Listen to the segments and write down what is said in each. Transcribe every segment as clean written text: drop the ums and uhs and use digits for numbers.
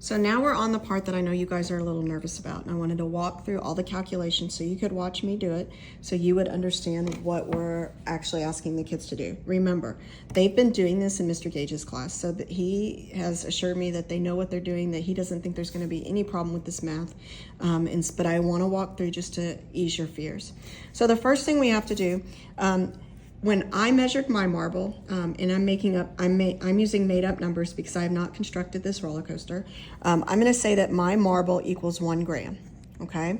So now we're on the part that I know you guys are a little nervous about, and I wanted to walk through all the calculations so you could watch me do it, so you would understand what we're actually asking the kids to do. Remember, they've been doing this in Mr. Gage's class, so that he has assured me that they know what they're doing, that he doesn't think there's going to be any problem with this math, but I want to walk through just to ease your fears. So the first thing we have to do, when I measured my marble, and I'm using made up numbers because I have not constructed this roller coaster. I'm going to say that my marble equals 1 gram. Okay.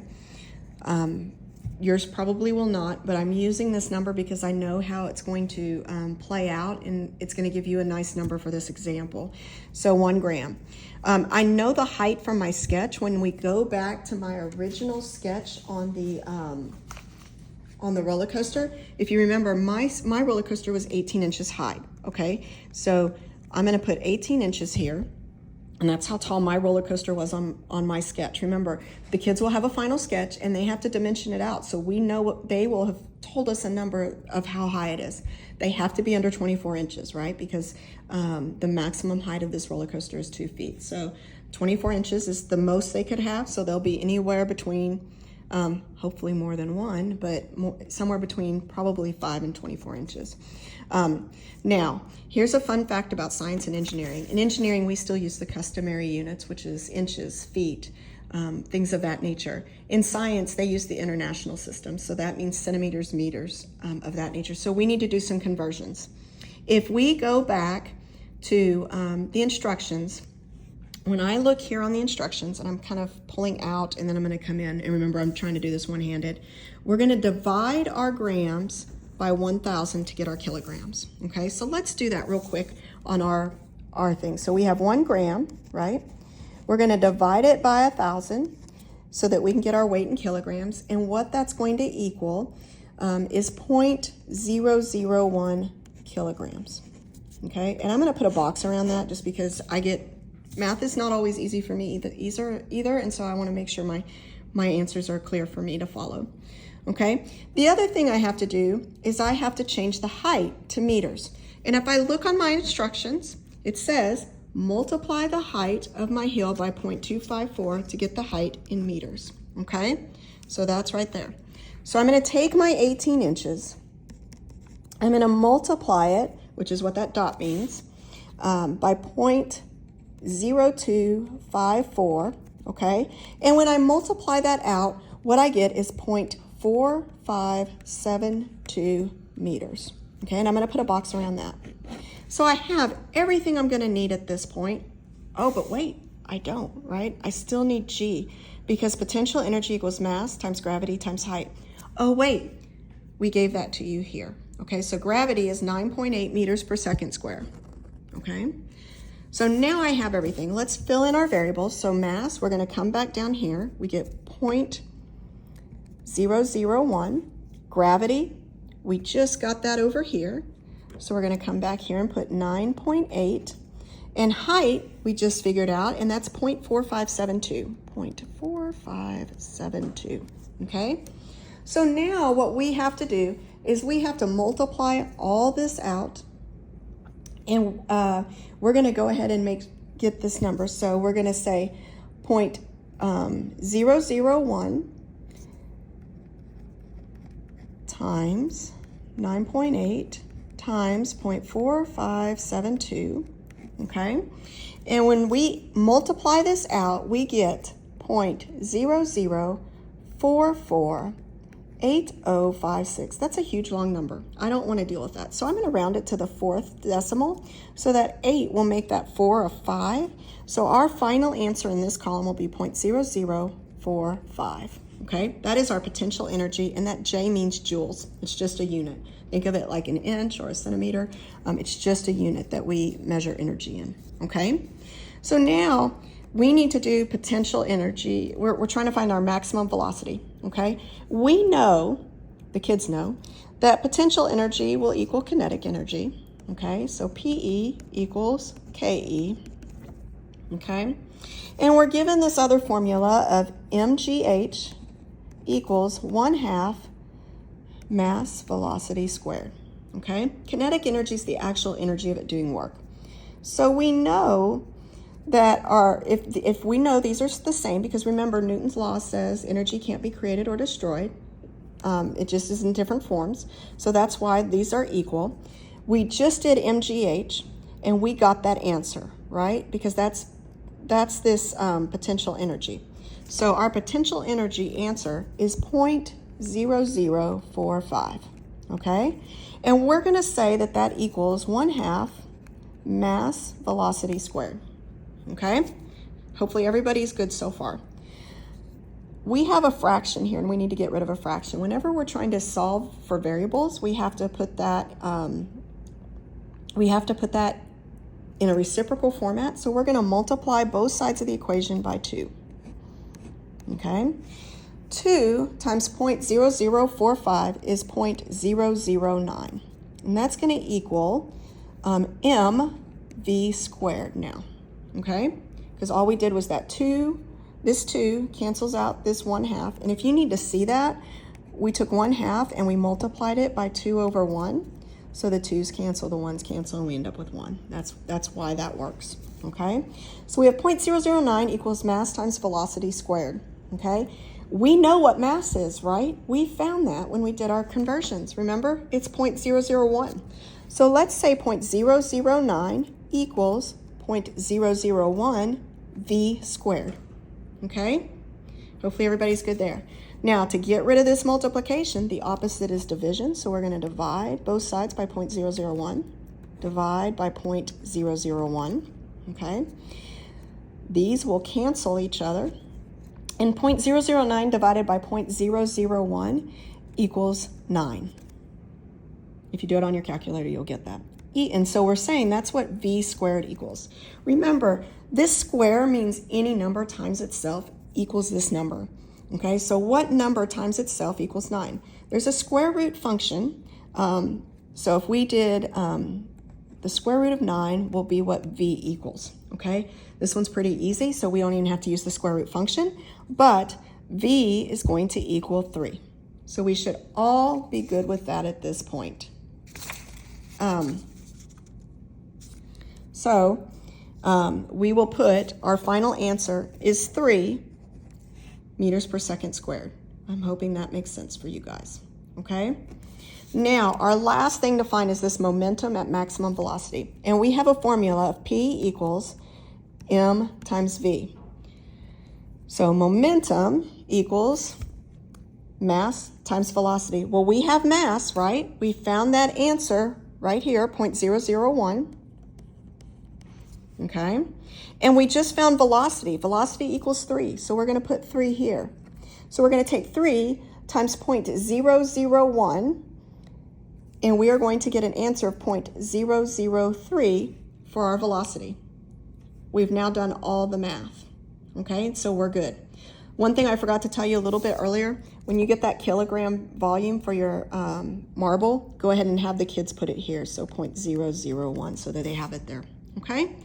Yours probably will not, but I'm using this number because I know how it's going to play out, and it's going to give you a nice number for this example. So 1 gram. I know the height from my sketch. When we go back to my original sketch on the roller coaster, if you remember, my roller coaster was 18 inches high. Okay, so I'm going to put 18 inches here, and that's how tall my roller coaster was on my sketch. Remember, the kids will have a final sketch and they have to dimension it out, so we know what they will have told us a number of how high it is. They have to be under 24 inches, right? Because the maximum height of this roller coaster is 2 feet. So 24 inches is the most they could have, so they'll be anywhere between hopefully more than 1, but somewhere between probably 5 and 24 inches. Now, here's a fun fact about science and engineering. In engineering, we still use the customary units, which is inches, feet, things of that nature. In science, they use the international system, so that means centimeters, meters, of that nature. So we need to do some conversions. If we go back to the instructions, when I look here on the instructions, and I'm kind of pulling out and then I'm going to come in, and remember, I'm trying to do this one-handed, we're going to divide our grams by 1,000 to get our kilograms. Okay, so let's do that real quick on our thing. So we have 1 gram, right? We're going to divide it by 1,000 so that we can get our weight in kilograms, and what that's going to equal is 0.001 kilograms. Okay, and I'm going to put a box around that just because math is not always easy for me either, and so I want to make sure my answers are clear for me to follow. Okay, the other thing I have to do is I have to change the height to meters. And if I look on my instructions, it says multiply the height of my hill by 0.254 to get the height in meters. Okay, so that's right there. So I'm going to take my 18 inches, I'm going to multiply it, which is what that dot means, by 0.0254, okay? And when I multiply that out, what I get is 0.4572 meters, okay? And I'm gonna put a box around that. So I have everything I'm gonna need at this point. Oh, but wait, I don't, right? I still need G, because potential energy equals mass times gravity times height. Oh, wait, we gave that to you here. Okay, so gravity is 9.8 meters per second square, okay? So now I have everything. Let's fill in our variables. So mass, we're going to come back down here. We get 0.001. Gravity, we just got that over here. So we're going to come back here and put 9.8. And height, we just figured out, and that's 0.4572. 0.4572, okay? So now what we have to do is we have to multiply all this out, and we're going to go ahead and get this number. So we're going to say 0.001 times 9.8 times 0.4572, okay? And when we multiply this out, we get 0.00448056. That's a huge long number. I don't want to deal with that. So I'm going to round it to the 4th decimal, so that 8 will make that 4 a 5. So our final answer in this column will be 0.0045. Okay, that is our potential energy, and that J means joules. It's just a unit. Think of it like an inch or a centimeter. It's just a unit that we measure energy in. Okay, so now we need to do potential energy. We're trying to find our maximum velocity, okay? We know, the kids know, that potential energy will equal kinetic energy, okay? So PE equals KE, okay? And we're given this other formula of mgh equals 1/2 mass velocity squared, okay? Kinetic energy is the actual energy of it doing work. So we know that are, if we know these are the same, because remember Newton's law says energy can't be created or destroyed. It just is in different forms. So that's why these are equal. We just did MGH and we got that answer, right? Because that's this potential energy. So our potential energy answer is 0.0045, okay? And we're gonna say that that equals 1/2 mass velocity squared, okay? Hopefully everybody's good so far. We have a fraction here and we need to get rid of a fraction. Whenever we're trying to solve for variables, we have to put that in a reciprocal format. So we're gonna multiply both sides of the equation by 2, okay? 2 times 0.0045 is 0.009. And that's gonna equal mv squared now, okay? Because all we did was that 2, this 2 cancels out this 1/2. And if you need to see that, we took 1/2 and we multiplied it by 2 over 1. So the 2's cancel, the 1's cancel, and we end up with 1. That's why that works, okay? So we have 0.009 equals mass times velocity squared, okay? We know what mass is, right? We found that when we did our conversions. Remember, it's 0.001. So let's say 0.009 equals 0.001 v squared, okay? Hopefully everybody's good there. Now, to get rid of this multiplication, the opposite is division. So we're going to divide both sides by 0.001, divide by 0.001, okay? These will cancel each other. And 0.009 divided by 0.001 equals 9. If you do it on your calculator, you'll get that. And so we're saying that's what v squared equals. Remember, this square means any number times itself equals this number. Okay, so what number times itself equals 9? There's a square root function. So if we did the square root of 9 will be what v equals, okay? This one's pretty easy, so we don't even have to use the square root function, but v is going to equal 3. So we should all be good with that at this point. We will put our final answer is 3 meters per second squared. I'm hoping that makes sense for you guys, okay? Now, our last thing to find is this momentum at maximum velocity. And we have a formula of P equals m times v. So momentum equals mass times velocity. Well, we have mass, right? We found that answer right here, 0.001. Okay? And we just found velocity. Velocity equals 3. So we're going to put 3 here. So we're going to take 3 times 0.001, and we are going to get an answer of 0.003 for our velocity. We've now done all the math. Okay? So we're good. One thing I forgot to tell you a little bit earlier, when you get that kilogram volume for your marble, go ahead and have the kids put it here, so 0.001, so that they have it there. Okay?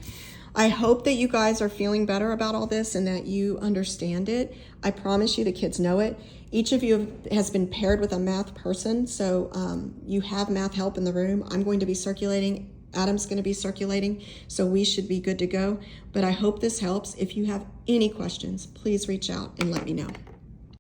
I hope that you guys are feeling better about all this and that you understand it. I promise you the kids know it. Each of you has been paired with a math person, so you have math help in the room. I'm going to be circulating. Adam's going to be circulating, so we should be good to go. But I hope this helps. If you have any questions, please reach out and let me know.